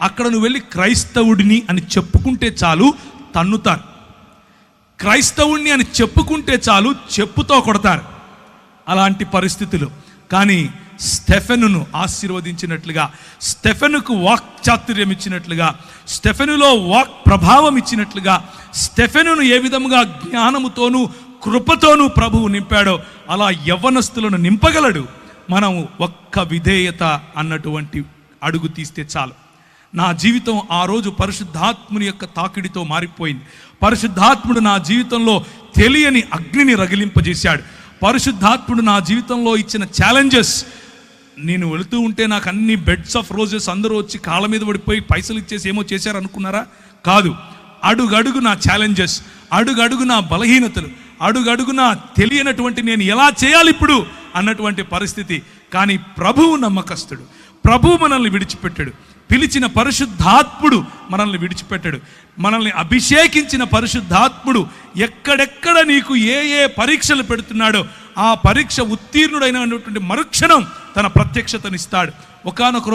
అక్కడ నువ్వు వెళ్ళి క్రైస్తవుడిని అని చెప్పుకుంటే చాలు తన్నుతారు. క్రైస్తవుడిని అని చెప్పుకుంటే చాలు చెప్పుతో కొడతారు. అలాంటి పరిస్థితులు. కానీ స్టెఫెనును ఆశీర్వదించినట్లుగా, స్టెఫెనుకు వాక్ చాతుర్యం ఇచ్చినట్లుగా, స్టెఫెనులో వాక్ ప్రభావం ఇచ్చినట్లుగా, స్టెఫెనును ఏ విధముగా జ్ఞానముతోనూ కృపతోనూ ప్రభువు నింపాడో అలా యవ్వనస్తులను నింపగలడు. మనం ఒక్క విధేయత అన్నటువంటి అడుగు తీస్తే చాలు. నా జీవితం ఆ రోజు పరిశుద్ధాత్ముని యొక్క తాకిడితో మారిపోయింది. పరిశుద్ధాత్ముడు నా జీవితంలో తెలియని అగ్నిని రగిలింపజేశాడు. పరిశుద్ధాత్ముడు నా జీవితంలో ఇచ్చిన ఛాలెంజెస్, నేను వెళుతూ ఉంటే నాకు అన్ని బెడ్స్ ఆఫ్ రోజెస్ అందరూ వచ్చి కాళ్ళ మీద పడిపోయి పైసలు ఇచ్చేసి ఏమో చేశారనుకున్నారా? కాదు. అడుగడుగు నా ఛాలెంజెస్, అడుగడుగు నా బలహీనతలు, అడుగడుగు నా తెలియనటువంటి నేను ఎలా చేయాలి ఇప్పుడు అన్నటువంటి పరిస్థితి. కానీ ప్రభువు నమ్మకస్తుడు. ప్రభువు మనల్ని విడిచిపెట్టాడు. పిలిచిన పరిశుద్ధాత్ముడు మనల్ని విడిచిపెట్టాడు. మనల్ని అభిషేకించిన పరిశుద్ధాత్ముడు ఎక్కడెక్కడ నీకు ఏ ఏ పరీక్షలు పెడుతున్నాడో ఆ పరీక్ష ఉత్తీర్ణుడైనటువంటి మరుక్షణం తన ప్రత్యక్షతనిస్తాడు. ఒకానొక